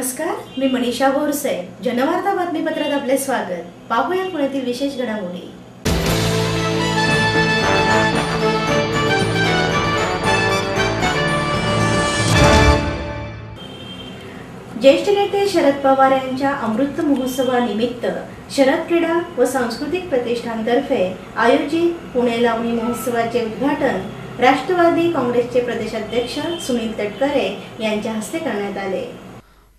नमस्कार, मी मनीषा बोरसे. जनवार्ता बातमीपत्रात आपले स्वागत. पाहूया पुण्यातील विशेष घडामोडी. ज्येष्ठ नेते शरद पवार यांच्या अमृत महोत्सवानिमित्त शरद क्रीडा व सांस्कृतिक प्रतिष्ठानतर्फे आयोजित पुणे लावणी महोत्सवाचे उद्घाटन राष्ट्रवादी काँग्रेसचे प्रदेशाध्यक्ष सुनील तटकरे यांच्या हस्ते करण्यात आले.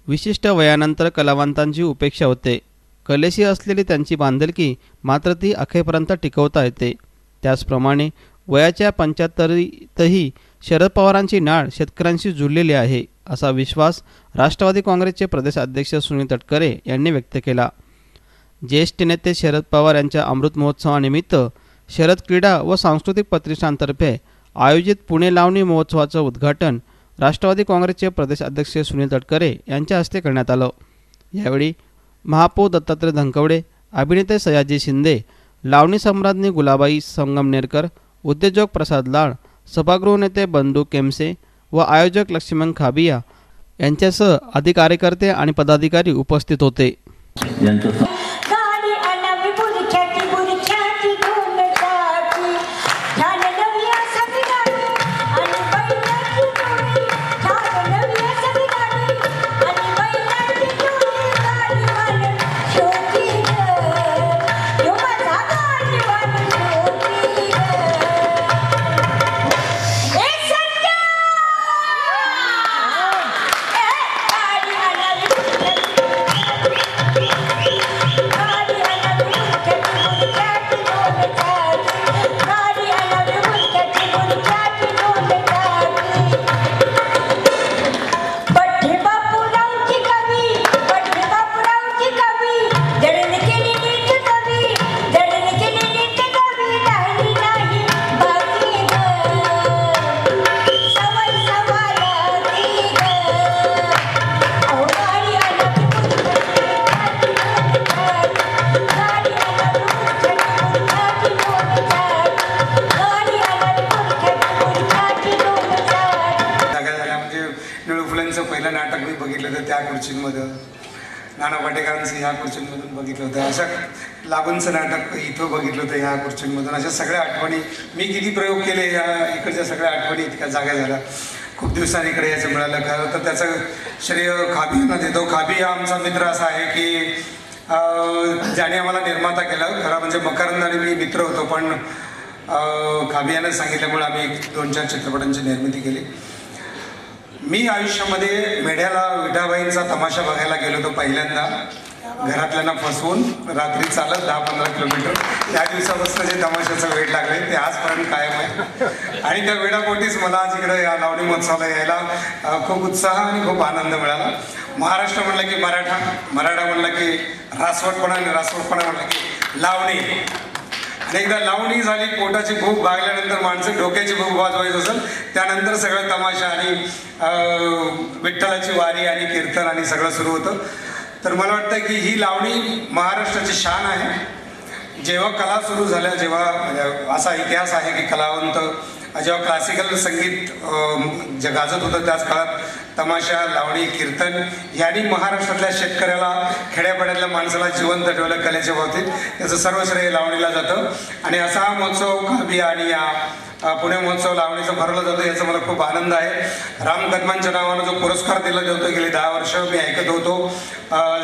विशिष्ट वयानंतर कलावंतांची उपेक्षा होते. कलेशी असलेली त्यांची बांधिलकी मात्र ती अखेरपर्यंत टिकवता येते. त्याचप्रमाणे वयाच्या 75तही शरद पवारांची नाळ शेतकऱ्यांशी जुळलेली आहे, असा विश्वास राष्ट्रवादी काँग्रेसचे प्रदेशाध्यक्ष सुनील तटकरे यांनी व्यक्त केला. ज्येष्ठ नेते शरद पवार यांच्या अमृत महोत्सवानिमित्त शरद क्रीडा व सांस्कृतिक प्रतिष्ठानतर्फे आयोजित पुणे लावणी महोत्सवाचं उद्घाटन राष्ट्रवादी काँग्रेसचे प्रदेशाध्यक्ष सुनील तटकरे यांच्या हस्ते करण्यात आलं. यावेळी महापौर दत्तात्रय धनकवडे, अभिनेते सयाजी शिंदे, लावणी सम्राज्ञी गुलाबाई संगमनेरकर, उद्योजक प्रसाद लाड, सभागृह नेते बंधू केमसे व आयोजक लक्ष्मण खाबिया यांच्यासह अधिक कार्यकर्ते आणि पदाधिकारी उपस्थित होते. पहिलं नाटक मी बघितलं होतं त्या खुर्चींमधून, नाना पाटेकरांचं ह्या खुर्चींमधून बघितलं होतं. अशा लागूनचं नाटक इथं बघितलं होतं ह्या खुर्चींमधून. अशा सगळ्या आठवणी मी किती प्रयोग केले, या इकडच्या सगळ्या आठवणी इतक्या जागा झाल्या. खूप दिवसांनी इकडे यायचं मिळालं. खरं तर त्याचं श्रेय खाबियांना देतो. खाबी हा आमचा मित्र असा आहे की ज्याने आम्हाला निर्माता केला. खरं म्हणजे मकरंद आणि मी मित्र होतो, पण खाबियानं सांगितल्यामुळे आम्ही 2-4 चित्रपटांची निर्मिती केली. मी आयुष्यामध्ये मेढ्याला विठाबाईंचा तमाशा बघायला गेलो होतो पहिल्यांदा, घरातल्यांना फसवून रात्री चालत 10-15 किलोमीटर. त्या दिवसापासून जे तमाशाचं वेळ लागले ते आजपर्यंत कायम आहे. आणि त्या वेळापोटीच मला आज इकडे या लावणी महोत्सवाला यायला खूप उत्साह आणि खूप आनंद मिळाला. महाराष्ट्र म्हणलं की मराठा, मराठा म्हणलं की रासवटपणा, आणि रासवटपणा म्हणलं की लावणी. आणि एकदा लावणी झाली, पोटाची भूक भागल्यानंतर माणसं डोक्याची भूक भागवायचं असेल, त्यानंतर सगळं तमाशा आणि विठ्ठलाची वारी आणि कीर्तन आणि सगळं सुरू होतं. तर मला वाटतं की ही लावणी महाराष्ट्राची शान आहे. जेव्हा कला सुरू झाल्या, जेव्हा असा इतिहास आहे की कलावंत जेव्हा क्लासिकल संगीत जे गाजत होतं त्याच काळात तमाशा, लावणी, कीर्तन यांनी महाराष्ट्रातल्या शेतकऱ्याला, खेड्यापाड्यातल्या माणसाला जिवंत ठेवलं कलेच्या बाबतीत. त्याचं सर्व श्रेय लावणीला जातं. आणि असा हा महोत्सव खाबी आणि या पुणे महोत्सव लावणीचा भरवला जातो, याचा मला खूप आनंद आहे. राम कदमांच्या नावानं जो पुरस्कार दिला जातो, गेली 10 वर्ष मी ऐकत होतो.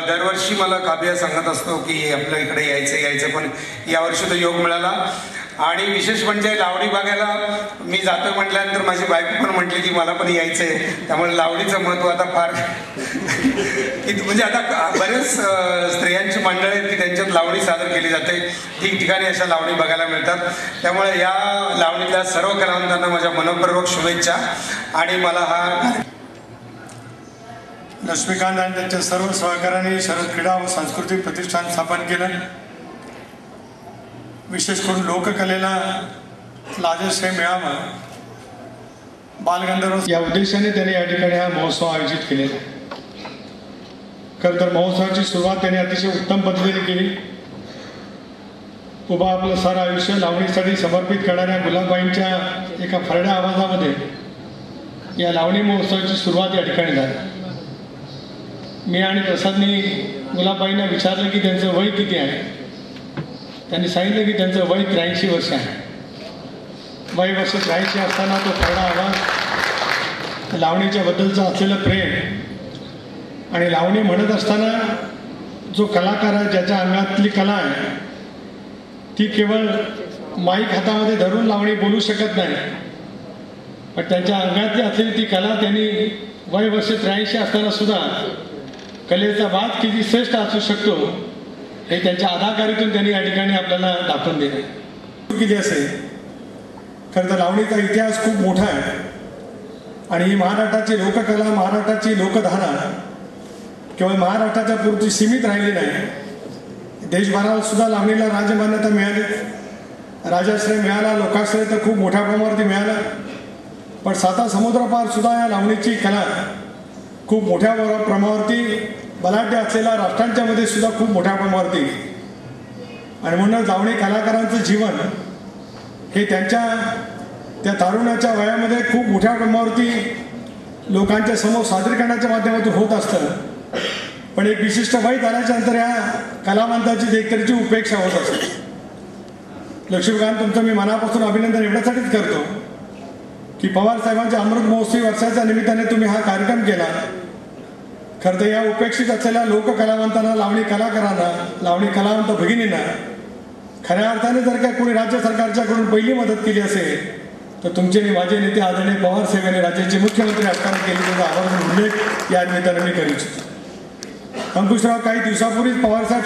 दरवर्षी मला खाबिया सांगत असतो की आपल्या इकडे यायचं, पण यावर्षी तो योग मिळाला. आणि विशेष म्हणजे लावणी बघायला मी जातो म्हटल्यानंतर माझी बायको पण म्हटली की मला पण यायचं आहे. त्यामुळे लावणीचं महत्त्व आता फार की म्हणजे आता बरेच स्त्रियांची मंडळी आहेत की त्यांच्यात लावणी सादर केली जाते. ठिकठिकाणी अशा लावणी बघायला मिळतात. त्यामुळे या लावणीतल्या सर्व कलावंतांना माझ्या मनपूर्वक शुभेच्छा. आणि मला हा लक्ष्मीकांत आणि त्यांच्या सर्व सहकार्याने शरद क्रीडा व सांस्कृतिक प्रतिष्ठान स्थापन केलं. विशेष करून लोककलेला लाजश्रय मिळावा, बालगंधर्व या उद्देशाने त्यांनी या ठिकाणी हा महोत्सव आयोजित केलेला. खरं तर महोत्सवाची सुरुवात त्यांनी अतिशय उत्तम पद्धतीने केली. उभा आपलं सारं आयुष्य लावणीसाठी समर्पित करणाऱ्या गुलाबाईंच्या एका फरड्या आवाजामध्ये या लावणी महोत्सवाची सुरुवात या ठिकाणी झाली. मी आणि प्रसादनी गुलाबाईंना विचारलं की त्यांचं वय किती आहे. त्यांनी सांगितलं की त्यांचं वय 83 वर्ष आहे. वय वर्ष 83 असताना तो खरडा आवाज, लावणीच्या बद्दलचं असलेलं प्रेम आणि लावणी म्हणत असताना जो कलाकार आहे, ज्याच्या अंगातली कला आहे, ती केवळ माईक हातामध्ये धरून लावणी बोलू शकत नाही, पण त्यांच्या अंगातली असलेली ती कला त्यांनी वय वर्ष 83 असताना सुद्धा कलेचा बाज किती श्रेष्ठ असू शकतो हे त्यांच्या अदाकारीतून त्यांनी या ठिकाणी आपल्याला दाखवून दिले. किती असेल खरं तर लावणीचा इतिहास खूप मोठा आहे आणि ही महाराष्ट्राची लोककला, महाराष्ट्राची लोकधारा केवळ महाराष्ट्राच्या पुरती सीमित राहिली नाही. देशभरात सुद्धा लावणीला राजमान्यता मिळाली, राजाश्रय मिळाला, लोकाश्रय तर खूप मोठ्या प्रमाणावरती मिळाला. पण साता समुद्रपार सुद्धा या लावणीची कला खूप मोठ्या प्रमाणावरती बलाढ्य असलेल्या राष्ट्रांच्या मध्ये सुद्धा खूप मोठ्या प्रमाणावरती. आणि म्हणून लावणी कलाकारांचं जीवन हे त्या तारुण्याच्या वयामध्ये खूप मोठ्या प्रमाणावरती लोकांच्या समोर सादर करण्याच्या माध्यमातून होत असतं. पण एक विशिष्ट वय झाल्याच्या नंतर या कलावंताची देखरेखीची उपेक्षा होत असते. लक्ष्मीकांत, तुमचं मी मनापासून अभिनंदन एवढ्यासाठीच करतो की पवार साहेबांच्या अमृत महोत्सवी वर्षाच्या निमित्ताने तुम्ही हा कार्यक्रम केला. खरं तर या उपेक्षित असलेल्या लोककलावंतांना, लावणी कलाकारांना, लावणी कलावंत भगिनींना खऱ्या अर्थाने जर का कोणी राज्य सरकारच्याकडून पहिली मदत केली असेल तर तुमचे आणि माझे नेते आदरणीय पवार साहेब यांनी राज्याचे मुख्यमंत्री असताना केली, त्याचा आवर्जून उल्लेख या निमित्ताने मी करू इच्छितो. अंकुशराव, काही दिवसापूर्वीच पवारसाहेब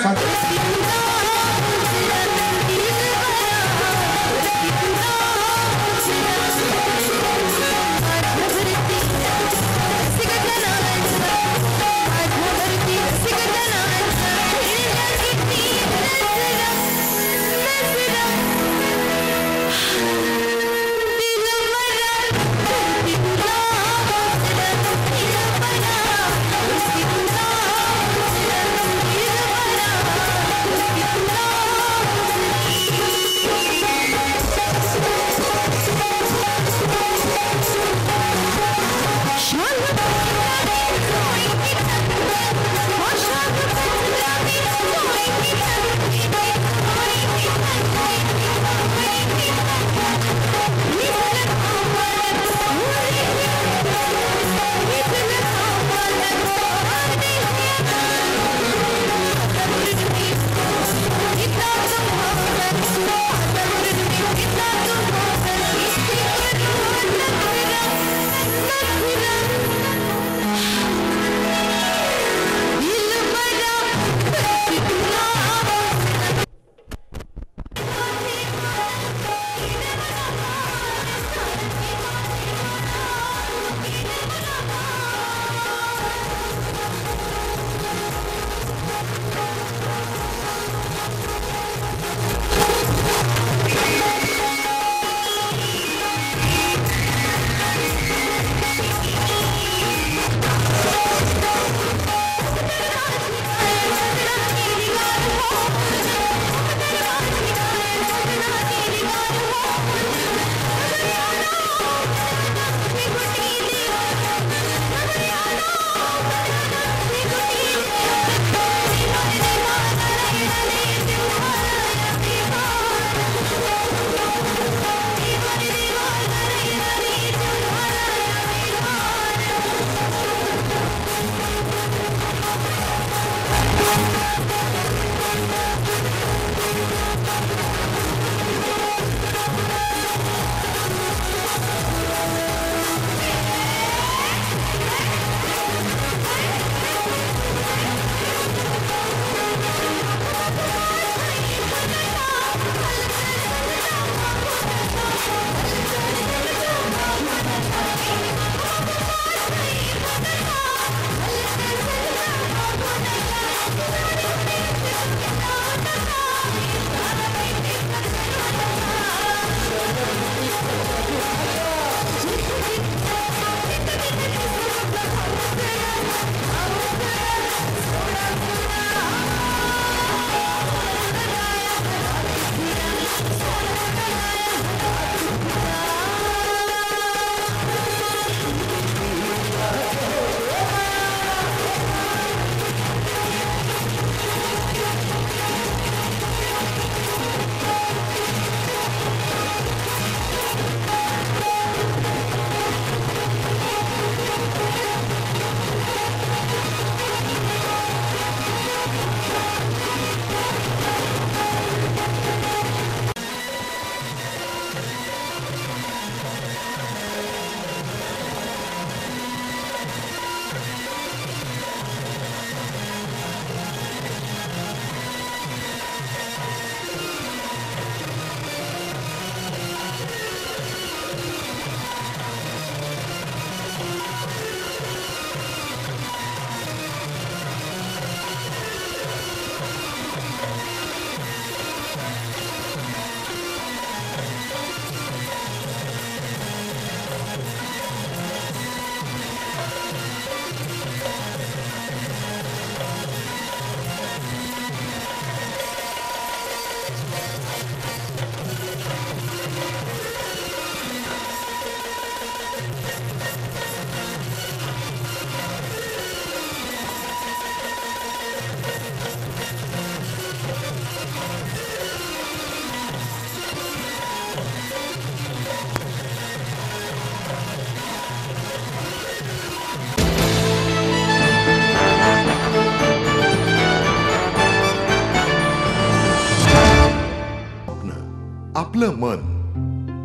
आपलं मन,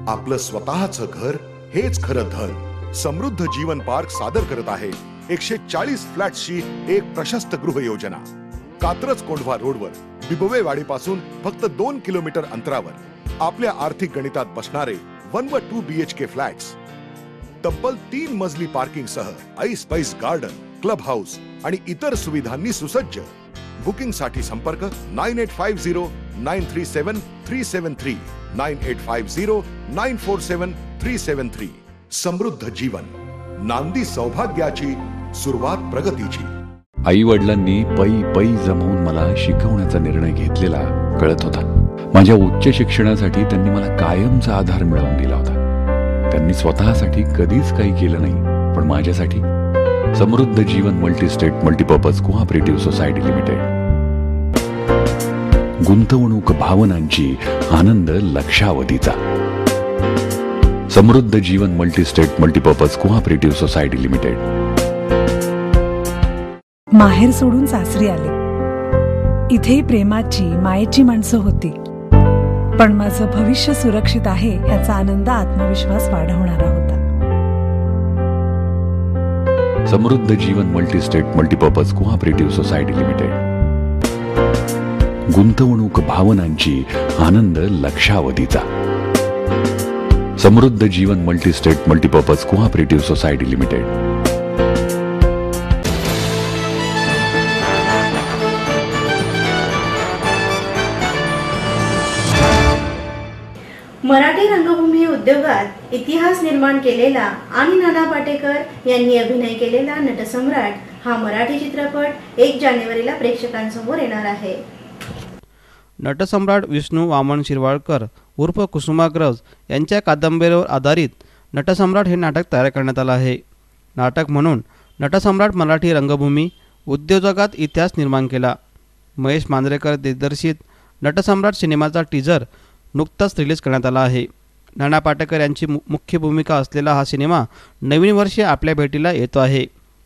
आपलं स्वतःचं घर हेच खरं धन. समृद्ध जीवन पार्क सादर करत आहे 140 फ्लॅट्सची एक प्रशस्त गृह योजना. कात्रज कोंढवा रोडवर बिबवेवाडीपासून फक्त 2 किलोमीटर अंतरावर आपल्या आर्थिक गणितात बसणारे 1 व 2 BHK फ्लॅट्स. तब्बल 3 मजली पार्किंग सह ऐस पैस गार्डन, क्लब हाऊस आणि इतर सुविधांनी सुसज्ज. बुकिंग साठी संपर्क 9850937373 9850947373. समृद्ध जीवन, नांदी सौभाग्याची, सुरुवात प्रगतीची. आई वडिलांनी पै पै जमवून मला शिकवण्याचा निर्णय घेतलेला कळत होता. माझ्या उच्च शिक्षणासाठी त्यांनी मला कायमचा आधार मिळवून दिला होता. त्यांनी स्वतःसाठी कधीच काही केलं नाही, पण माझ्यासाठी Samruddha Jeevan multistate multipurpose cooperative society limited. गुंतवणूक भावनांची, आनंद लक्षावधीचा. Samruddha Jeevan multistate multipurpose cooperative society limited. माहेर सोडून सासरी आले. इथेही प्रेमाची, मायेची माणसं होती, पण माझं भविष्य सुरक्षित आहे याचा आनंद, आत्मविश्वास वाढवणारा होता. Samruddha Jeevan multistate multipurpose cooperative society limited. गुंतवणूक भावनांची, आनंद लक्षावधीचा. Samruddha Jeevan multistate multipurpose cooperative society limited. Marathi रंगभूमी उद्योगात इतिहास निर्माण केलेला आणि नाना पाटेकर यांनी अभिनय केलेला नटसम्राट हा मराठी चित्रपट 1 जानेवारीला प्रेक्षकांसमोर येणार आहे. नटसम्राट विष्णू वामन शिरवाळकर उर्फ कुसुमाग्रज यांच्या कादंबरीवर आधारित नटसम्राट हे नाटक तयार करण्यात आलं आहे. नाटक म्हणून नटसम्राट मराठी रंगभूमी उद्योजकात इतिहास निर्माण केला. महेश मांजरेकर दिग्दर्शित नटसम्राट सिनेमाचा टीझर नुकताच रिलीज करण्यात आला आहे. नाना पाटेकर यांची मुख्य भूमिका असलेला हा सिनेमा नवीन वर्षी आपल्या भेटीला येतो आहे.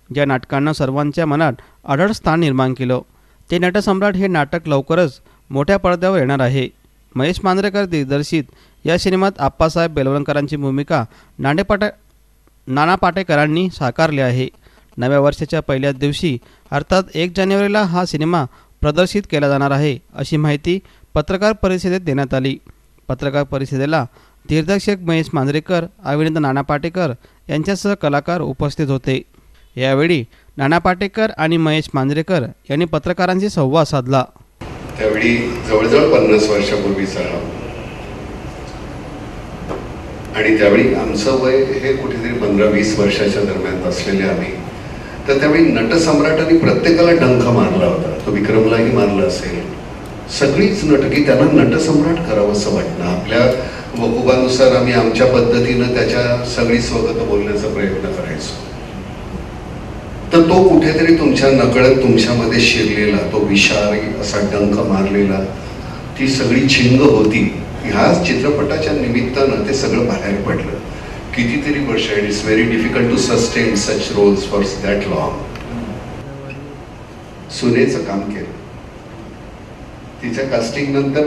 ज्या नाटकांनं सर्वांच्या मनात अढळ स्थान निर्माण केलं ते नटसम्राट हे नाटक लवकरच मोठ्या पडद्यावर येणार आहे. महेश मांजरेकर दिग्दर्शित या सिनेमात आप्पासाहेब बेलवलकरांची भूमिका नाना पाटेकरांनी साकारली आहे. नव्या वर्षाच्या पहिल्याच दिवशी अर्थात 1 जानेवारीला हा सिनेमा प्रदर्शित केला जाणार आहे, अशी माहिती पत्रकार परिषदेत देण्यात आली. पत्रकार परिषदेला दिग्दर्शक महेश मांजरेकर, अभिनेता नाना पाटेकर यांच्यासह कलाकार उपस्थित होते. यावेळी नाना पाटेकर आणि महेश मांजरेकर यांनी पत्रकारांशी संवाद साधला. त्यावेळी जवळजवळ 50 वर्षापूर्वीचा आणि त्यावेळी आमचं वय हे कुठेतरी 15-20 वर्षाच्या दरम्यान असलेले आम्ही. तर त्यावेळी नटसम्राटाने प्रत्येकाला डंख मारला होता. तो विक्रमलाही मारला असेल. सगळीच नटकी त्यांना नटसम्राट करावं असं वाटणं. आपल्या वकुबानुसार आम्ही आमच्या पद्धतीनं त्याच्या सगळी स्वगत बोलण्याचा प्रयत्न करायचो. तर तो कुठेतरी तुमच्या नकळत तुमच्यामध्ये शिरलेला, तो विषारी असा डंख मारलेला, ती सगळी छिंग होती. ह्या चित्रपटाच्या निमित्तानं ते सगळं बाहेर पडलं. कितीतरी वर्ष. It's very difficult to sustain such roles for that long. सुनेचं काम केलं. तिच्या कास्टिंग नंतर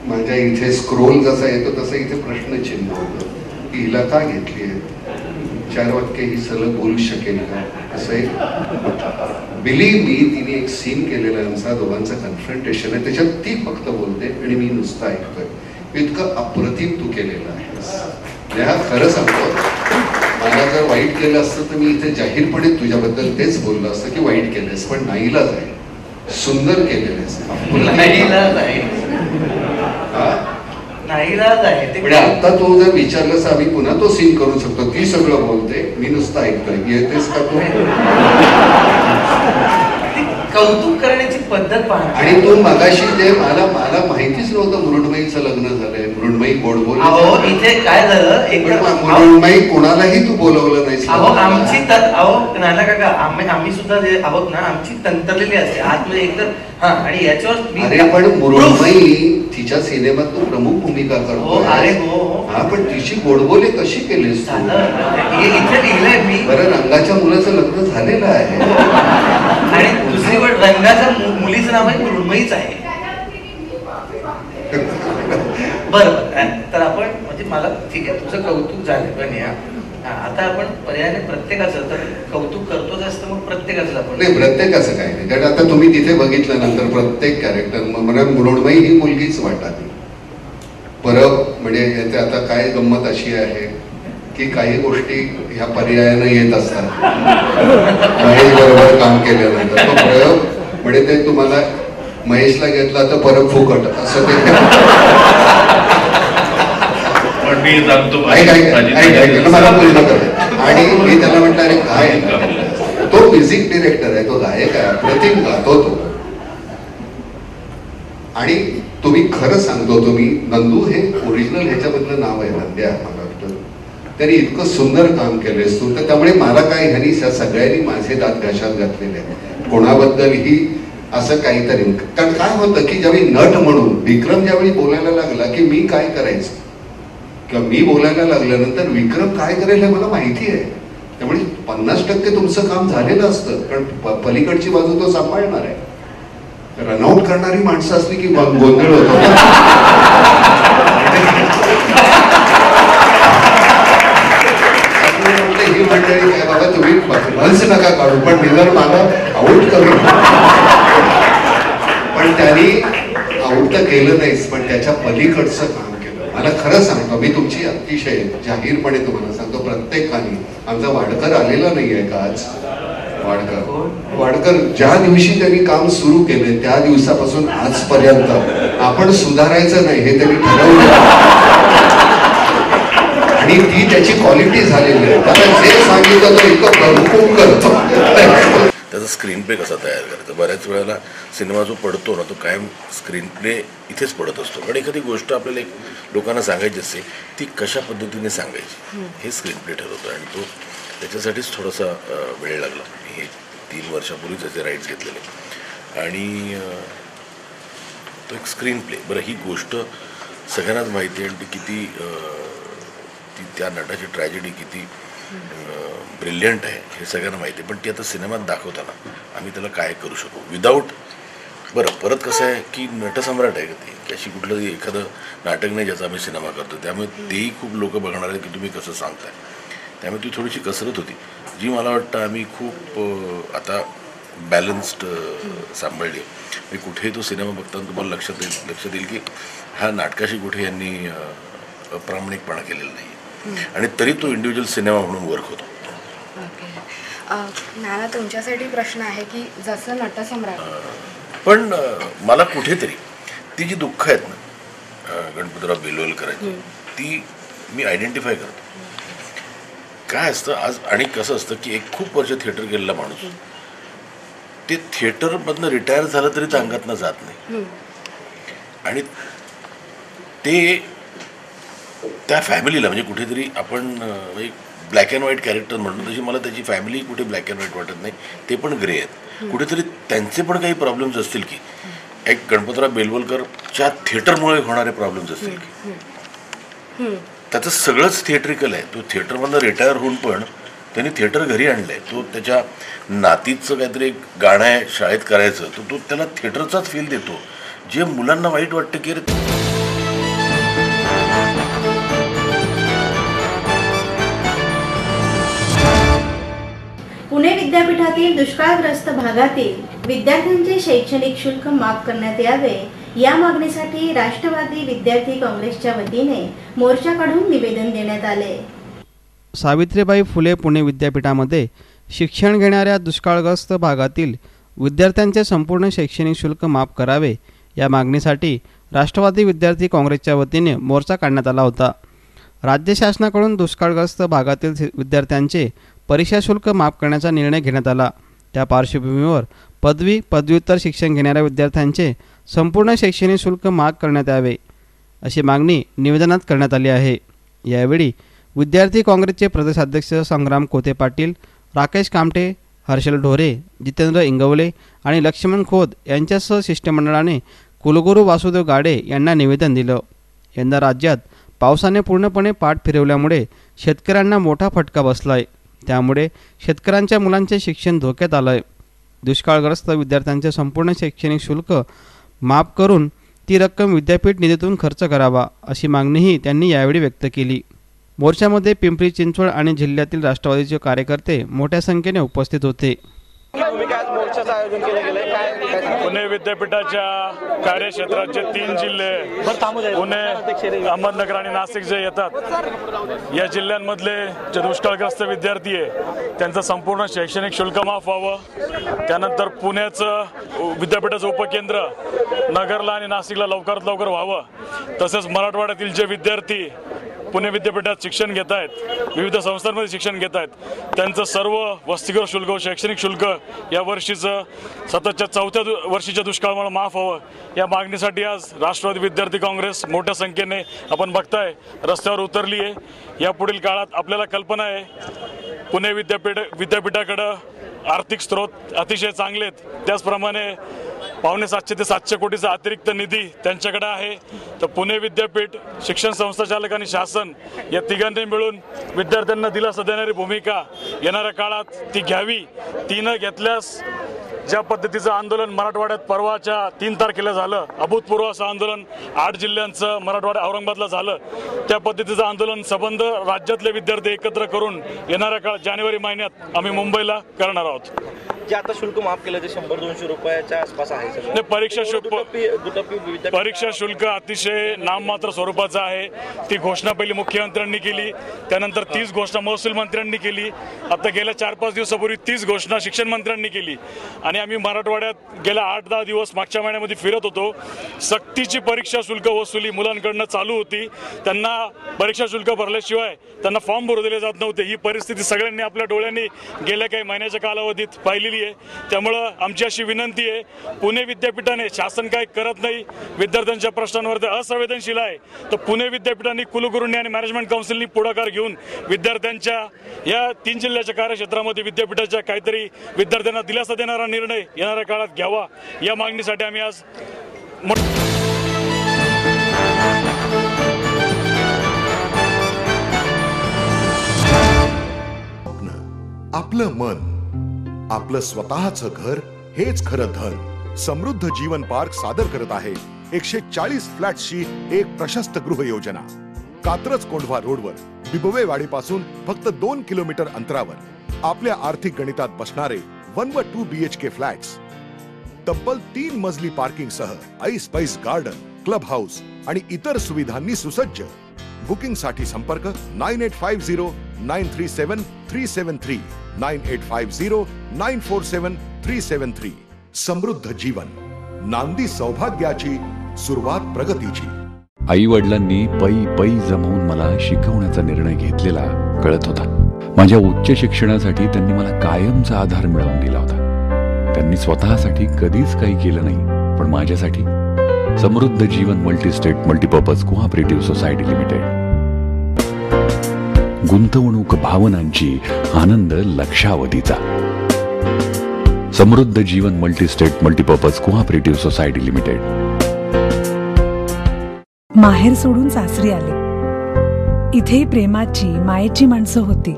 माझ्या इथे स्क्रोल जसा येतो तसा इथे प्रश्नचिन्ह होतं की हिला का घेतली आहे, 4 वाक्य ही सलग बोलू शकेल का, असं एक बिलीव्ह मी. तिने एक सीन केलेला आहे, आमचा दोघांचं कन्फ्रंटेशन आहे, त्याच्यात ती फक्त बोलते आणि मी नुसतं ऐकतोय. इतकं अप्रतिम तू केलेलं आहे. हा खरं सांगतो, मला जर वाईट केलं असतं तर मी इथे जाहीरपणे तुझ्याबद्दल तेच बोललो असतं की वाईट केलंस, पण नाईलाज आहे. सुंदर केलेलेस. म्हणजे आता तो जर विचारलंस आम्ही पुन्हा तो सीन करू शकतो. ती सगळं बोलते, मी नुसतं ऐकतोय. येतेस का तू? कौतुक करण्याची पद्धत पाहा. आणि तू मगाशी जे मला माहितीच नव्हतं मृण्मयीचं लग्न झालंय. मृण्मयी गोड बोल. इथे काय झालं, मृण्मयी कोणालाही तू बोलवलं नाही. आमची नाना काका आम्ही सुद्धा आहोत ना, आमची तंत्रलेली असते आतमध्ये एकदम. आणि याच्यावर अरे पण मृण्मयी तिच्या सिनेमात तू प्रमुख भूमिका करतो. अरे हो. हा पण तिची गोडबोले कशी केलीस तू? इथे लिहिलंय मी. बरं, रंगाच्या मुलाचं लग्न झालेलं आहे आणि दुसरी गोष्ट रंगाच्या मुलीचं नाव आहे मृण्मयीच आहे. बरं तर आपण म्हणजे मला ठीक आहे तुझं कौतुक झालं पण या आता आपण पर्यायाने प्रत्येकाचं तर कौतुक करतोच असतं मग प्रत्येकाचं आपण नाही प्रत्येकाचं काय नाही कारण आता तुम्ही तिथे बघितल्यानंतर प्रत्येक कॅरेक्टर मला मृण्मयी ही मुलगीच वाटत परत म्हणजे याचे आता काय गंमत अशी आहे की काही गोष्टी ह्या पर्यायानं येत असतात महेश बरोबर काम केल्यानंतर तो प्रयोग म्हणजे ते तुम्हाला महेशला घेतला तर परत फुकट असं ते मला पूर्ण कर आणि मी त्याला म्हटलं अरे काय तो म्युझिक डिरेक्टर आहे तो गायक आहे प्रतिम गातो तो आणि तुम्ही खरं सांगतो तुम्ही नंदू हे ओरिजिनल ह्याच्यामधलं नाव आहे नंद्या मला वाटतं त्यांनी इतकं सुंदर काम केलंयस तू तर त्यामुळे मला काय ह्यांनी सगळ्यांनी माझे दात घशात घातलेले आहेत कोणाबद्दलही असं काहीतरी कारण काय होतं की ज्यावेळी नट म्हणून विक्रम ज्यावेळी बोलायला लागला की मी काय करायचं किंवा मी बोलायला लागल्यानंतर विक्रम काय करेल हे मला माहिती आहे त्यामुळे 50% तुमचं काम झालेलं असतं कारण पलीकडची बाजू तो सांभाळणार आहे रनआउट करणारी माणसं असली की गोंधळ होतो ही मंडळी काय बाबा तुम्ही भल्स नका काढू पण निदान मला आऊट करू पण त्यांनी आऊट तर केलं नाहीच पण त्याच्या पलीकडचं काम केलं मला खरं सांगतो मी तुमची अतिशय जाहीरपणे तुम्हाला सांगतो प्रत्येकाने आमचा वाडकर आलेला नाहीये का आज वाडकर ज्या दिवशी त्यांनी काम सुरू केले त्या दिवसापासून आजपर्यंत आपण सुधारायचं नाही हे त्यांनी ठरवलं आणि ती त्याची क्वालिटी झालेली आहे त्याला जे सांगितलं तो इतकं भरपूर करतो त्याचा स्क्रीन प्ले कसा तयार करायचा बऱ्याच वेळेला सिनेमा जो पडतो ना तो कायम स्क्रीन प्ले इथेच पडत असतो आणि एखादी गोष्ट आपल्याला एक लोकांना सांगायची असते ती कशा पद्धतीने सांगायची हे स्क्रीन प्ले ठरवतं आणि तो त्याच्यासाठीच थोडासा वेळ लागला हे 3 वर्षापूर्वीच त्याचे राईट्स घेतलेले आणि तो एक स्क्रीन प्ले बरं ही गोष्ट सगळ्यांनाच माहिती आहे आणि ती किती ती त्या नटाची ट्रॅजेडी किती ब्रिलियंट आहे हे सगळ्यांना माहिती आहे पण ती आता सिनेमात दाखवताना आम्ही त्याला काय करू शकू विदाऊट बरं परत कसं आहे की नटसम्राट आहे का ते की अशी कुठलं एखादं नाटक नाही ज्याचा आम्ही सिनेमा करतो त्यामुळे तेही खूप लोक बघणार आहेत की तुम्ही कसं सांगताय त्यामुळे ती थोडीशी कसरत होती जी मला वाटतं आम्ही खूप आता बॅलन्स्ड सांभाळली मी कुठेही तो सिनेमा बघताना तुम्हाला लक्षात येईल की ह्या नाटकाशी कुठे यांनी अप्रामाणिकपणा केलेला नाही आणि तरी तो इंडिव्हिज्युअल सिनेमा म्हणून वर्क होतो मला तुमच्यासाठी प्रश्न आहे की जसं नटसम्राट पण मला कुठेतरी ती जी दुःख आहेत ना गणपतराव बेलवलकरांची ती मी आयडेंटिफाय करतो काय असतं आज आणि कसं असतं की एक खूप वर्ष थिएटर गेलेला माणूस ते थिएटरमधनं रिटायर झालं तरी त्या अंगातनं जात नाही आणि ते त्या फॅमिलीला म्हणजे कुठेतरी आपण ब्लॅक अँड व्हाईट कॅरेक्टर म्हणतो तशी मला त्याची फॅमिली कुठे ब्लॅक अँड व्हाईट वाटत नाही ते पण ग्रे आहेत कुठेतरी त्यांचे पण काही प्रॉब्लेम्स असतील की एक गणपतराव बेलवलकरच्या थिएटरमुळे होणारे प्रॉब्लेम्स असतील की त्याचं सगळंच थिएट्रिकल आहे तो थिएटरमधनं रिटायर होऊन पण त्यांनी थिएटर घरी आणलं आहे तो त्याच्या नातीचं काहीतरी एक गाणं आहे शाळेत करायचं तर तो त्याला थिएटरचाच फील देतो जे मुलांना वाईट वाटतं की पुणे विद्यापीठातील दुष्काळग्रस्त भागातील विद्यार्थ्यांचे शैक्षणिक शुल्क माफ करण्यात यावे या मागणीसाठी राष्ट्रवादी विद्यार्थी काँग्रेसच्या वतीने मोर्चा काढून निवेदन देण्यात आले. सावित्रीबाई फुले पुणे विद्यापीठामध्ये शिक्षण घेणाऱ्या दुष्काळग्रस्त भागातील विद्यार्थ्यांचे संपूर्ण शैक्षणिक शुल्क माफ करावे या मागणीसाठी राष्ट्रवादी विद्यार्थी काँग्रेसच्या वतीने मोर्चा काढण्यात आला होता. राज्य शासनाकडून दुष्काळग्रस्त भागातील विद्यार्थ्यांचे परीक्षा शुल्क माफ करण्याचा निर्णय घेण्यात आला. त्या पार्श्वभूमीवर पदवी पदव्युत्तर शिक्षण घेणाऱ्या विद्यार्थ्यांचे संपूर्ण शैक्षणिक शुल्क माफ करण्यात यावे अशी मागणी निवेदनात करण्यात आली आहे. यावेळी विद्यार्थी काँग्रेसचे प्रदेशाध्यक्ष संग्राम कोते पाटील, राकेश कामटे, हर्षल ढोरे, जितेंद्र इंगवले आणि लक्ष्मण खोत यांच्यासह शिष्टमंडळाने कुलगुरू वासुदेव गाडे यांना निवेदन दिलं. यंदा राज्यात पावसाने पूर्णपणे पाठ फिरवल्यामुळे शेतकऱ्यांना मोठा फटका बसला आहे. त्यामुळे शेतकऱ्यांच्या मुलांचे शिक्षण धोक्यात आलं आहे. दुष्काळग्रस्त विद्यार्थ्यांचे संपूर्ण शैक्षणिक शुल्क माफ करून ती रक्कम विद्यापीठ निधीतून खर्च करावा अशी मागणीही त्यांनी यावेळी व्यक्त केली. मोर्चामध्ये पिंपरी चिंचवड आणि जिल्ह्यातील राष्ट्रवादीचे कार्यकर्ते मोठ्या संख्येने उपस्थित होते. पुणे विद्यापीठाच्या कार्यक्षेत्राचे 3 जिल्हे पुणे, अहमदनगर आणि नाशिक जे येतात, या जिल्ह्यांमधले जे दुष्काळग्रस्त विद्यार्थी आहे त्यांचं संपूर्ण शैक्षणिक शुल्क माफ व्हावं. त्यानंतर पुण्याचं विद्यापीठाचं उपकेंद्र नगरला आणि नाशिकला लवकरात लवकर व्हावं. तसेच मराठवाड्यातील जे विद्यार्थी पुणे विद्यापीठात शिक्षण घेत आहेत, विविध संस्थांमध्ये शिक्षण घेत आहेत, त्यांचं सर्व वसतिगृह शुल्क व शैक्षणिक शुल्क या वर्षीचं सततच्या 4थ्या वर्षीच्या दुष्काळामुळे माफ व्हावं या मागणीसाठी आज राष्ट्रवादी विद्यार्थी काँग्रेस मोठ्या संख्येने आपण बघताय रस्त्यावर उतरली आहे. यापुढील काळात आपल्याला कल्पना आहे पुणे विद्यापीठाकडं आर्थिक स्रोत अतिशय चांगले आहेत. त्याचप्रमाणे 750 ते 700 कोटीचा अतिरिक्त निधी त्यांच्याकडे आहे. तर पुणे विद्यापीठ, शिक्षण संस्थाचालक आणि शासन या तिघांनी मिळून विद्यार्थ्यांना दिलासा देणारी भूमिका येणाऱ्या काळात ती घ्यावी. ती न घेतल्यास ज्या पद्धतीचं आंदोलन मराठवाड्यात परवाच्या 3 तारखेला झालं, अभूतपूर्व असं आंदोलन 8 जिल्ह्यांचं मराठवाड्यात औरंगाबादला झालं, त्या पद्धतीचं आंदोलन संबंध राज्यातले विद्यार्थी एकत्र करून येणाऱ्या काळात जानेवारी महिन्यात आम्ही मुंबईला करणार आहोत. जे आता शुल्क माफ केलं ते 100-200 रुपयाच्या आसपास आहे. परीक्षा शुल्क अतिशय नाममात्र स्वरूपाचं आहे. ती घोषणा पहिली मुख्यमंत्र्यांनी केली, त्यानंतर 30 घोषणा महसूल मंत्र्यांनी केली, आता गेल्या 4-5 दिवसापूर्वी 30 घोषणा शिक्षण मंत्र्यांनी केली. आणि आम्ही मराठवाड्यात गेल्या 8-10 दिवस मागच्या महिन्यामध्ये फिरत होतो. सक्तीची परीक्षा शुल्क वसुली मुलांकडनं चालू होती. त्यांना परीक्षा शुल्क भरल्याशिवाय त्यांना फॉर्म भरू दिले जात नव्हते. ही परिस्थिती सगळ्यांनी आपल्या डोळ्यांनी गेल्या काही महिन्याच्या कालावधीत पाहिलेली आहे. त्यामुळं आमची अशी विनंती आहे, पुणे विद्यापीठाने, शासन काय करत नाही, विद्यार्थ्यांच्या प्रश्नांवर असंवेदनशील आहे, तर पुणे विद्यापीठाने, कुलगुरूंनी आणि मॅनेजमेंट काउन्सिलनी पुढाकार घेऊन विद्यार्थ्यांच्या या 3 जिल्ह्याच्या कार्यक्षेत्रामध्ये विद्यापीठाच्या काहीतरी विद्यार्थ्यांना दिलासा देणारा निर्णय येणाऱ्या काळात घ्यावा या मागणीसाठी आम्ही आज आपलं मन, आपलं स्वतःचं घर हेच खरं धन. समृद्ध जीवन पार्क सादर करत आहे 140 फ्लॅट्सची एक प्रशस्त गृह योजना. कात्रज कोंढवा रोडवर बिबवेवाडीपासून फक्त 2 किलोमीटर अंतरावर आपल्या आर्थिक गणितात बसणारे 1 व 2 BHK फ्लॅट्स. तब्बल 3 मजली पार्किंग सह ऐस पैस गार्डन, क्लब हाऊस आणि इतर सुविधांनी सुसज्ज. बुकिंग साठी संपर्क 9850937373 9850947373. समृद्ध जीवन, नांदी सौभाग्याची, सुरुवात प्रगतीची. आई वडिलांनी पै जमवून मला शिकवण्याचा निर्णय घेतलेला कळत होता. माझ्या उच्च शिक्षणासाठी त्यांनी मला कायमचा आधार मिळवून दिला होता. त्यांनी स्वतःसाठी कधीच काही केलं नाही, पण माझ्यासाठी Samruddha Jeevan multistate multipurpose cooperative society limited. गुंतवणूक भावनांची, आनंद लक्षावधीचा. Samruddha Jeevan multistate multipurpose cooperative society limited. माहेर सोडून सासरी आले. इथे प्रेमाची, मायेची माणसं होती,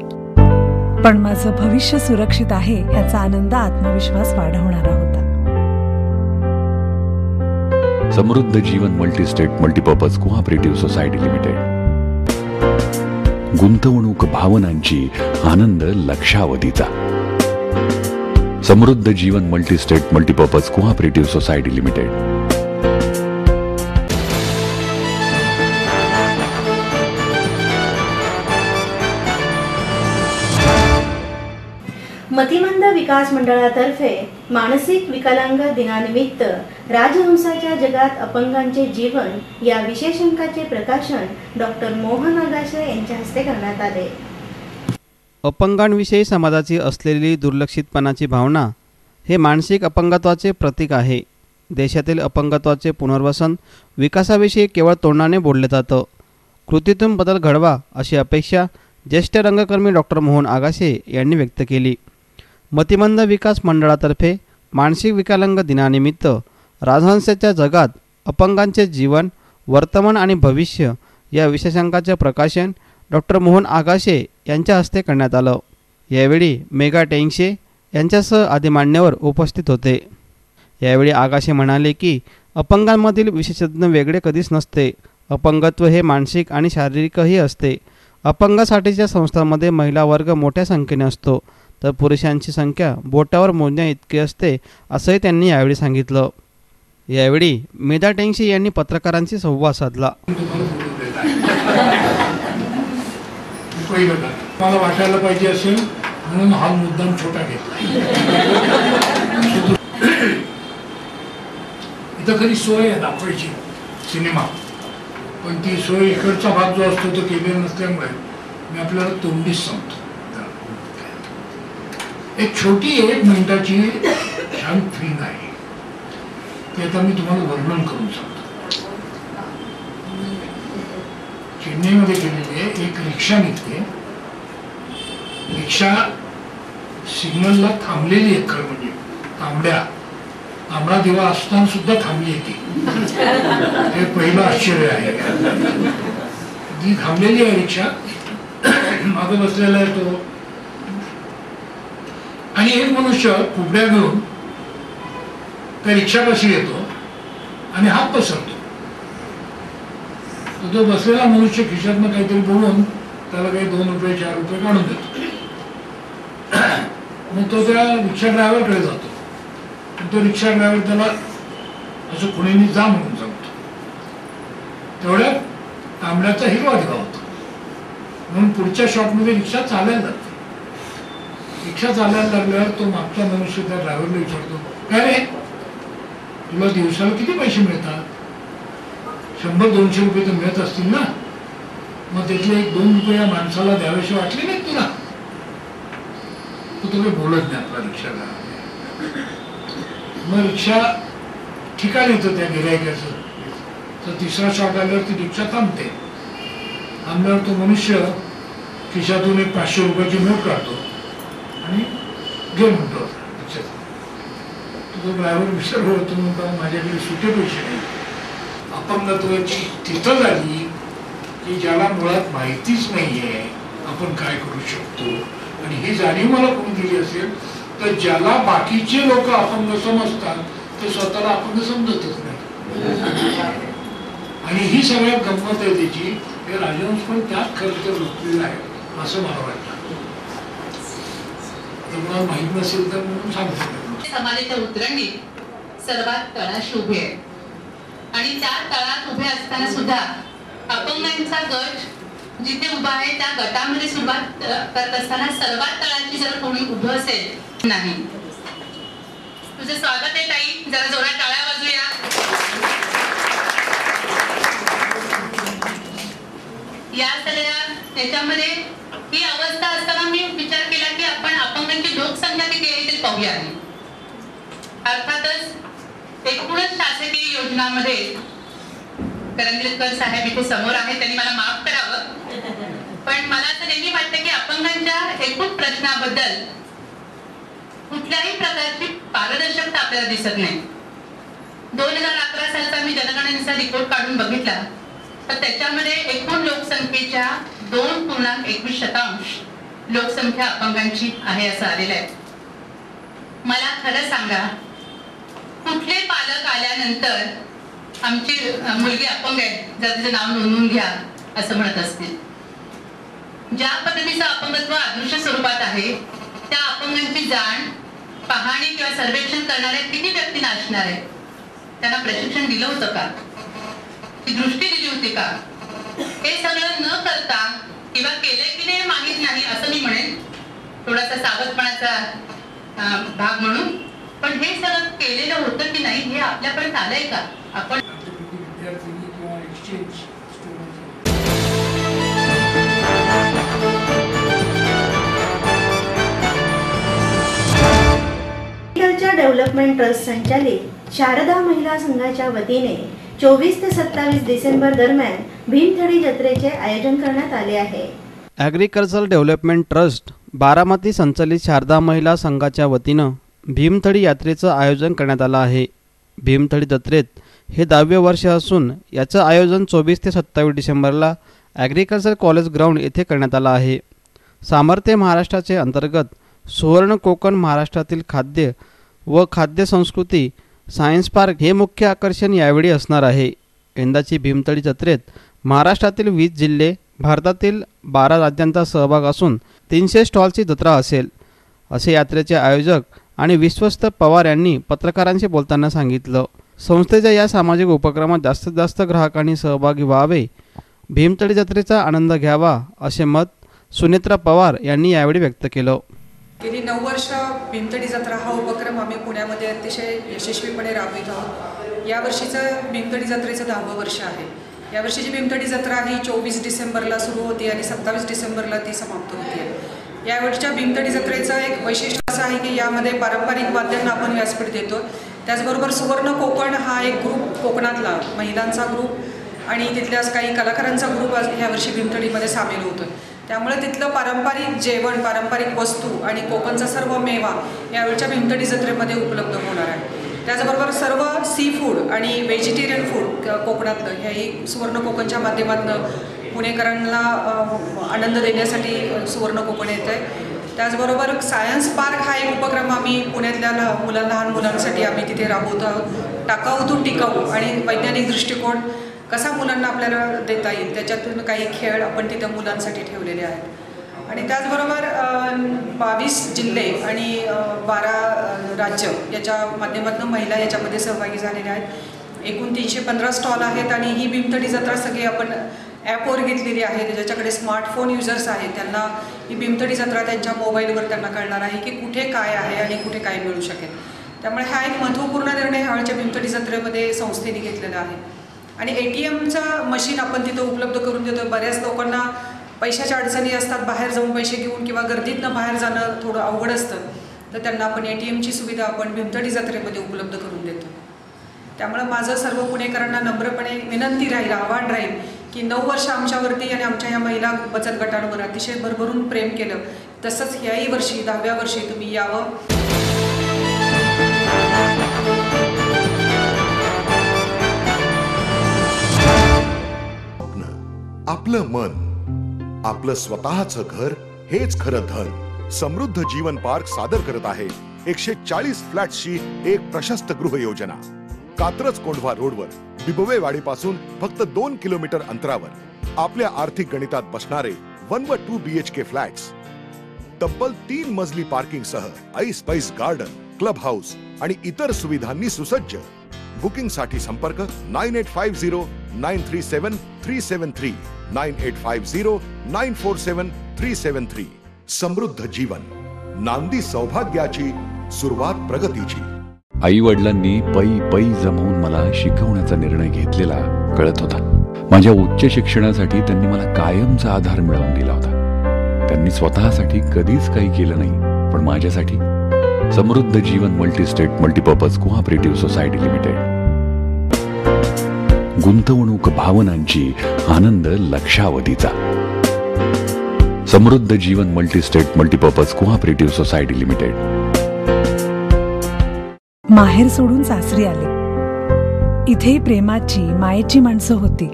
पण माझं भविष्य सुरक्षित आहे याचा आनंद, आत्मविश्वास वाढवणारा होता. Samruddha Jeevan multistate multipurpose cooperative society limited. गुंतवणूक भावनांची, आनंद लक्षावधीचा. Samruddha Jeevan multistate multipurpose cooperative society limited. मतिमंद विकास मंडळातर्फे मानसिक विकलांग दिनानिमित्त राजहंसाच्या जगात अपंगांचे जीवन या विशेष अंकाचे प्रकाशन डॉक्टर मोहन आगाशे यांच्या हस्ते करण्यात आले. अपंगांविषयी समाजाची असलेली दुर्लक्षितपणाची भावना हे मानसिक अपंगत्वाचे प्रतीक आहे. देशातील अपंगत्वाचे पुनर्वसन, विकासाविषयी केवळ तोंडाने बोलले जातं. कृतीतून बदल घडवा अशी अपेक्षा ज्येष्ठ रंगकर्मी डॉक्टर मोहन आगाशे यांनी व्यक्त केली. मतिमंद विकास मंडळातर्फे मानसिक विकलांग दिनानिमित्त राजहंसाच्या जगात अपंगांचे जीवन, वर्तमान आणि भविष्य या विशेषांकाचे प्रकाशन डॉक्टर मोहन आगाशे यांच्या हस्ते करण्यात आलं. यावेळी मेघा टेंगशे यांच्यासह आदी मान्यवर उपस्थित होते. यावेळी आगाशे म्हणाले की अपंगांमधील विशेषज्ञ वेगळे कधीच नसते. अपंगत्व हे मानसिक आणि शारीरिकही असते. अपंगासाठीच्या संस्थांमध्ये महिला वर्ग मोठ्या संख्येने असतो, तर पुरुषांची संख्या बोटावर मोजण्या इतकी असते, असंही त्यांनी यावेळी सांगितलं. यावेळी मेधा टेंगशी यांनी पत्रकारांशी संवाद साधला. मला वाटायला पाहिजे असेल म्हणून हा मुद्दाम छोटा घेतला. इथं खरी सोय आहे दाखवायची सिनेमा, पण ती सोय इकडचा भाग जो असतो तो केलेला नसल्यामुळे मी आपल्याला तोंडीच सांगतो. एक छोटी 1 मिनिटाची छान फिल्म आहे, ते आता मी तुम्हाला वर्णन करून सांगतो. चेन्नईमध्ये गेलेली आहे. एक रिक्षा निघते, रिक्षा सिग्नलला थांबलेली आहे. खरं म्हणजे तांबडा दिवा असताना सुद्धा थांबली आहे ती. हे पहिलं आश्चर्य आहे. ती थांबलेली आहे रिक्षा, मागे बसलेला आहे तो, आणि एक मनुष्य कुबड्या घेऊन त्या रिक्षापाशी येतो आणि हात पसरतो. तो बसलेला मनुष्य खिशातनं काहीतरी बोलून त्याला काही 2 रुपये 4 रुपये काढून देतो. मग तो त्या रिक्षा ड्रायव्हरकडे जातो. तो रिक्षा ड्रायव्हर त्याला असं कुणीनी जा म्हणून सांगतो. तेवढ्यात तांबड्याचा हिरवा दिवा होतो, म्हणून पुढच्या शॉपमध्ये रिक्षा चालायला जाते. रिक्षा चालायला लागल्यावर तो मागचा मनुष्य त्या ड्रायव्हरला विचारतो, काय रे तुला दिवसाला किती पैसे मिळतात? 100-200 रुपये तर मिळत असतील ना, मग त्यातले 1-2 रुपये या माणसाला द्यावेसे वाटले नाहीत तुला? तो काही बोलत नाही आपला रिक्षाला. मग रिक्षा ठिकाण येतं त्या गिऱ्हाईकाचं. तर तिसरा शॉट आल्यावर ती रिक्षा थांबते. थांबल्यावर तो मनुष्य खिशातून एक 500 रुपयाची नोट काढतो आणि घे म्हणतो रिक्षात. तो ड्रायव्हर विसरलो होतो, म्हणतो माझ्याकडे सुटे पैसे नाही. अपंगत्वाची तिथं झाली की ज्याला मुळात माहितीच नाहीये आपण काय करू शकतो, आणि ही जाणीव मला कोणी दिली असेल तर ज्याला बाकीचे लोक अपंग समजतात ते स्वतःला अपंग समजतच नाही. आणि ही सगळ्यात गंमत आहे त्याची. हे राजहंस पण त्यात खरं तर रुतलेलं आहे असं मला वाटतं. तुम्हाला माहित नसेल तर म्हणून सांगतो. समाजाच्या उतरंडीत सर्वात तळाशी उभे आहे, आणि त्या तळात उभे असताना सुद्धा अपंगांचा गट जिथे उभा आहे त्या गटामध्ये सुरुवात करत असताना सर्वात तळाची जर कोणी उभं असेल नाही. तुझं स्वागत आहे ताई, जरा जोरात टाळ्या वाजूया. या सगळ्या याच्यामध्ये ही अवस्था असताना मी विचार केला की आपण अपंगांची लोकसंख्या किती आहे ते पाहूया. अर्थातच एकूणच शासकीय योजनांमध्ये करंदीकर साहेब इथे समोर आहे, त्यांनी मला माफ करावं, पण मला असं नेहमी वाटतं की अपंगांच्या एकूण प्रश्नाबद्दल कुठल्याही प्रकारची पारदर्शकता आपल्याला दिसत नाही. 2011 सालचा मी जनगणनेचा रिपोर्ट काढून बघितला तर त्याच्यामध्ये एकूण लोकसंख्येच्या 2.21% लोकसंख्या अपंगांची आहे असं आलेलं आहे. मला खरं सांगा, कुठले पालक आल्यानंतर आमची मुलगी अपंग आहे जर तिचं नाव नोंदवून घ्या असं म्हणत असतील? ज्या पद्धतीचं अपंगत्व अदृश्य स्वरूपात आहे त्या अपंगांची जाण पाहणी किंवा सर्वेक्षण करणाऱ्या किती व्यक्ती असणार आहे? त्यांना प्रशिक्षण दिलं होतं का? ती दृष्टी दिली होती का? हे सगळं न करता किंवा केलंय की नाही माहीत नाही असं मी म्हणेन, थोडासा सावधपणाचा भाग म्हणून. पण हे सगळं केलेलं होतं की नाही हे आपल्यापर्यंत आलंय का? आपण डेव्हलपमेंट ट्रस्ट संचालित शारदा महिला संघाच्या वतीने 24 ते 27 डिसेंबर दरम्यान भीमथडी जत्रेचे आयोजन करण्यात आले आहे. ॲग्रिकल्चर डेव्हलपमेंट ट्रस्ट बारामती संचलित शारदा महिला संघाच्या वतीनं भीमथडी यात्रेचं आयोजन करण्यात आलं आहे. भीमथडी जत्रेत हे 10वे वर्ष असून याचं आयोजन 24 ते 27 डिसेंबरला ॲग्रिकल्चर कॉलेज ग्राउंड येथे करण्यात आलं आहे. सामर्थ्य महाराष्ट्राचे अंतर्गत सुवर्ण कोकण महाराष्ट्रातील खाद्य व खाद्य संस्कृती सायन्स पार्क हे मुख्य आकर्षण यावेळी असणार आहे. यंदाची भीमतडी जत्रेत महाराष्ट्रातील 20 जिल्हे, भारतातील 12 राज्यांचा सहभाग असून 300 स्टॉलची जत्रा असेल, असे यात्रेचे आयोजक आणि विश्वस्त पवार यांनी पत्रकारांशी बोलताना सांगितलं. संस्थेच्या या सामाजिक उपक्रमात जास्तीत जास्त ग्राहकांनी सहभागी व्हावे, भीमतडी जत्रेचा आनंद घ्यावा, असे मत सुनेत्रा पवार यांनी यावेळी व्यक्त केलं. गेली 9 वर्ष भीमतडी जत्रा हा उपक्रम आम्ही पुण्यामध्ये अतिशय यशस्वीपणे राबवित आहोत. यावर्षीचं भीमतडी जत्रेचं 10वं वर्ष आहे. यावर्षीची भीमतडी जत्रा ही 24 डिसेंबरला सुरू होती आणि 27 डिसेंबरला ती समाप्त होती. यावर्षीच्या भीमतडी जत्रेचं एक वैशिष्ट्य असं आहे की यामध्ये पारंपरिक वाद्यांना आपण व्यासपीठ देतो. त्याचबरोबर सुवर्ण कोकण हा एक ग्रुप, कोकणातला महिलांचा ग्रुप आणि तिथल्याच काही कलाकारांचा ग्रुप यावर्षी भीमतडीमध्ये सामील होतो. त्यामुळे तिथलं पारंपरिक जेवण, पारंपरिक वस्तू आणि कोकणचा सर्व मेवा यावेळच्या भीमतडी जत्रेमध्ये उपलब्ध होणार आहे. त्याचबरोबर सर्व सी फूड आणि व्हेजिटेरियन फूड कोकणातलं हेही सुवर्ण कोकणच्या माध्यमातून पुणेकरांना आनंद देण्यासाठी सुवर्ण कोकण येतं आहे. त्याचबरोबर सायन्स पार्क हा एक उपक्रम आम्ही पुण्यातल्या लहान मुलांसाठी आम्ही तिथे राबवतो आहोत. टाकाऊतून टिकाऊ आणि वैज्ञानिक दृष्टिकोन कसा मुलांना आपल्याला देता येईल त्याच्यातून काही खेळ आपण तिथं मुलांसाठी ठेवलेले आहेत. आणि त्याचबरोबर 22 जिल्हे आणि 12 राज्य याच्या माध्यमातून महिला याच्यामध्ये सहभागी झालेल्या आहेत. एकूण 315 स्टॉल आहेत आणि ही भीमतडी जत्रा सगळी आपण ॲपवर घेतलेली आहे. ज्याच्याकडे स्मार्टफोन युजर्स आहेत त्यांना ही भीमतडी जत्रा त्यांच्या मोबाईलवर त्यांना कळणार आहे की कुठे काय आहे आणि कुठे काय मिळू शकेल. त्यामुळे हा एक महत्त्वपूर्ण निर्णय ह्यावेळच्या भीमतडी जत्रेमध्ये संस्थेने घेतलेला आहे. आणि ATMचं मशीन आपण तिथं उपलब्ध करून देतो. बऱ्याच लोकांना पैशाच्या अडचणी असतात, बाहेर जाऊन पैसे घेऊन किंवा गर्दीतनं बाहेर जाणं थोडं अवघड असतं, तर त्यांना आपण ATMची सुविधा आपण भीमतडी जत्रेमध्ये उपलब्ध करून देतो. त्यामुळे माझं सर्व पुणेकरांना नम्रपणे विनंती राहील, आव्हान राहील की 9 वर्ष आमच्यावरती आणि आमच्या या महिला बचत गटांवर अतिशय भरभरून प्रेम केलं, तसंच याही वर्षी 10व्या वर्षी तुम्ही यावं. आपलं मन, आपलं स्वतःचं घर हेच खरं धन. समृद्ध जीवन पार्क सादर करत आहे 140 फ्लॅट्सची एक प्रशस्त गृह योजना. कात्रज कोंढवा रोडवर बिबवेवाडीपासून फक्त 2 किलोमीटर अंतरावर आपल्या आर्थिक गणितात बसणारे 1 व 2 BHK फ्लॅट्स. तब्बल 3 मजली पार्किंग सह ऐस-पैस गार्डन, क्लब हाऊस आणि इतर सुविधांनी सुसज्ज. बुकिंग साठी संपर्क 9850937373 9850947373. समृद्ध जीवन, नांदी सौभाग्याची, सुरुवात प्रगतीची. आई वडिलांनी पै जमवून मला शिकवण्याचा निर्णय घेतलेला कळत होता. माझ्या उच्च शिक्षणासाठी त्यांनी मला कायमचा आधार मिळवून दिला होता. त्यांनी स्वतःसाठी कधीच काही केलं नाही, पण माझ्यासाठी Samruddha Jeevan multistate multipurpose cooperative society limited. गुंतवणूक भावनांची, आनंद लक्षावधीचा. Samruddha Jeevan multistate multipurpose cooperative society limited. माहेर सोडून सासरी आले. इथे प्रेमाची, मायेची माणसं होती,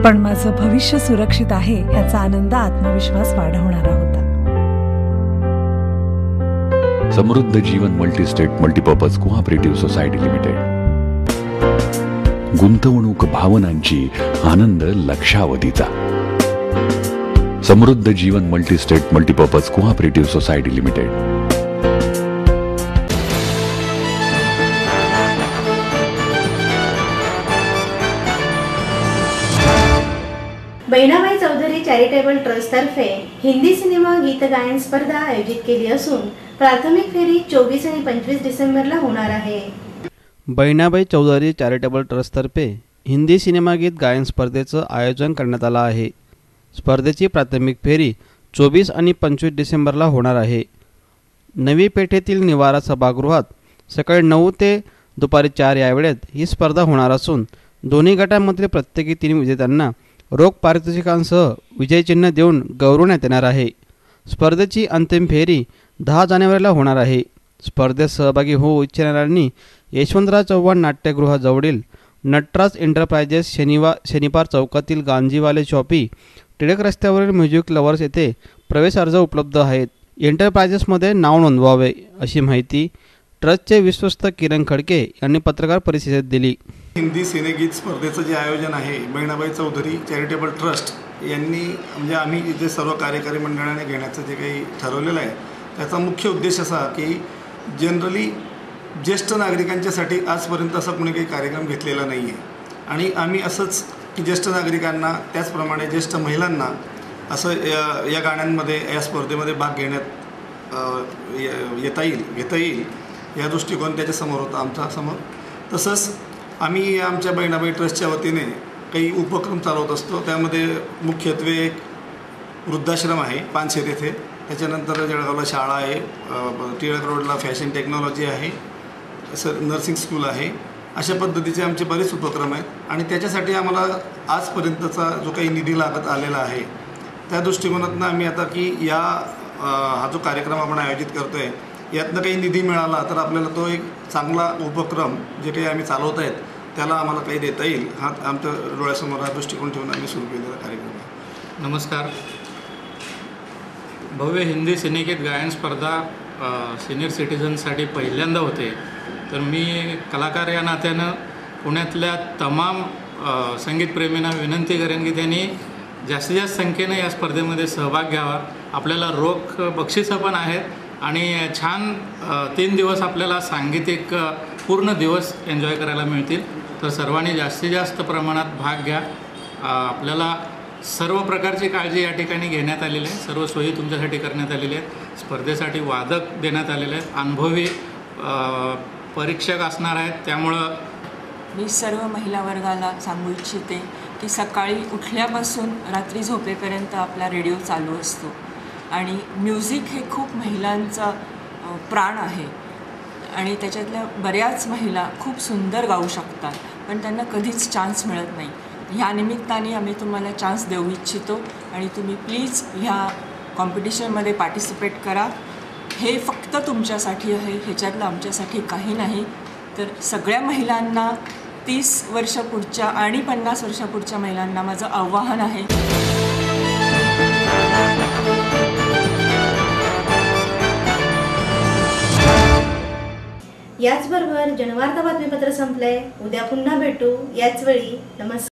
पण माझं भविष्य सुरक्षित आहे याचा आनंद, आत्मविश्वास वाढवणारा होता. Samruddha Jeevan multistate multipurpose cooperative society limited. गुंतवणूक भावनांची, आनंद लक्षावधीचा. Samruddha Jeevan multistate multipurpose cooperative society limited. Bahinabai Chaudhari charitable ट्रस्टतर्फे हिंदी सिनेमा गीत गायन स्पर्धा आयोजित केली असून प्राथमिक फेरी 24 आणि 25 डिसेंबरला होणार आहे. बहिणाबाई चौधरी चॅरिटेबल ट्रस्टतर्फे हिंदी सिनेमा गीत गायन स्पर्धेचं आयोजन करण्यात आलं आहे. स्पर्धेची प्राथमिक फेरी 24 आणि 25 डिसेंबरला होणार आहे. नवी पेठेतील निवारा सभागृहात सकाळी 9 ते दुपारी 4 या वेळेत ही स्पर्धा होणार असून दोन्ही गटांमधील प्रत्येकी 3 विजेत्यांना रोख पारितोषिकांसह विजयचिन्ह देऊन गौरवण्यात येणार आहे. स्पर्धेची अंतिम फेरी 10 जानेवारीला होणार आहे. स्पर्धेत सहभागी होऊ इच्छिणाऱ्यांनी यशवंतराव चव्हाण नाट्यगृहाजवळील नटराज एंटरप्राइजेस शनिवार चौकातील गांजीवाले शॉपी, टिळक रस्त्यावरील म्युझिक लवर्स येथे प्रवेश अर्ज उपलब्ध आहेत. एंटरप्राइजेसमध्ये नाव नोंदवावे अशी माहिती ट्रस्टचे विश्वस्त किरण खडके यांनी पत्रकार परिषदेत दिली. हिंदी सिनेगीत स्पर्धेचं जे आयोजन आहे बहिणाबाई चौधरी चॅरिटेबल ट्रस्ट यांनी म्हणजे आम्ही जे सर्व कार्यकारी मंडळाने घेण्याचं जे काही ठरवलेलं आहे त्याचा मुख्य उद्देश असा की जनरली ज्येष्ठ नागरिकांच्यासाठी आजपर्यंत असा कुणी काही कार्यक्रम घेतलेला नाही आहे आणि आम्ही असंच की ज्येष्ठ नागरिकांना त्याचप्रमाणे ज्येष्ठ महिलांना असं या गाण्यांमध्ये या स्पर्धेमध्ये भाग घेता येईल या दृष्टिकोन त्याच्यासमोर होता आमच्यासमोर. तसंच आम्ही आमच्या बहिणाबाई ट्रस्टच्या वतीने काही उपक्रम चालवत असतो. त्यामध्ये मुख्यत्वे एक वृद्धाश्रम आहे पानशेत येथे, त्याच्यानंतर जळगावला शाळा आहे, टिळक रोडला फॅशन टेक्नॉलॉजी आहे, नर्सिंग स्कूल आहे. अशा पद्धतीचे आमचे बरेच उपक्रम आहेत आणि त्याच्यासाठी आम्हाला आजपर्यंतचा जो काही निधी लागत आलेला आहे त्या दृष्टिकोनातून आम्ही आता की हा जो कार्यक्रम आपण आयोजित करतो आहे यातनं काही निधी मिळाला तर आपल्याला तो एक चांगला उपक्रम जे काही आम्ही चालवत आहेत त्याला आम्हाला काही देता येईल हा आमच्या डोळ्यासमोर हा दृष्टिकोन ठेवून आम्ही सुरू केलेला कार्यक्रम आहे. नमस्कार. भव्य हिंदी सिनेगीत गायन स्पर्धा सिनियर सिटीजनसाठी पहिल्यांदा होते. तर मी कलाकार या नात्यानं पुण्यातल्या तमाम संगीतप्रेमींना विनंती करेन की त्यांनी जास्तीत जास्त संख्येने या स्पर्धेमध्ये सहभाग घ्यावा. आपल्याला रोख बक्षिसं पण आहेत आणि छान 3 दिवस आपल्याला सांगीतिक पूर्ण दिवस एन्जॉय करायला मिळतील. तर सर्वांनी जास्तीत जास्त प्रमाणात भाग घ्या. आपल्याला सर्व प्रकारची काळजी या ठिकाणी घेण्यात आलेली आहे. सर्व सोयी तुमच्यासाठी करण्यात आलेल्या आहेत. स्पर्धेसाठी वादक देण्यात आलेले आहेत. अनुभवी परीक्षक असणार आहेत. त्यामुळं मी सर्व महिला वर्गाला सांगू इच्छिते की सकाळी उठल्यापासून रात्री झोपेपर्यंत आपला रेडिओ चालू असतो आणि म्युझिक हे खूप महिलांचा प्राण आहे आणि त्याच्यातल्या बऱ्याच महिला खूप सुंदर गाऊ शकतात पण त्यांना कधीच चान्स मिळत नाही. ह्या निमित्ताने आम्ही तुम्हाला चान्स देऊ इच्छितो आणि तुम्ही प्लीज ह्या कॉम्पिटिशनमध्ये पार्टिसिपेट करा. हे फक्त तुमच्यासाठी आहे, ह्याच्यातलं आमच्यासाठी काही नाही. तर सगळ्या महिलांना 30 वर्ष पुढच्या आणि 50 वर्ष पुढच्या महिलांना माझं आव्हान आहे. याचबरोबर जनवार्ता बातमीपत्र संपलंय. उद्या पुन्हा भेटू याच वेळी. नमस्कार.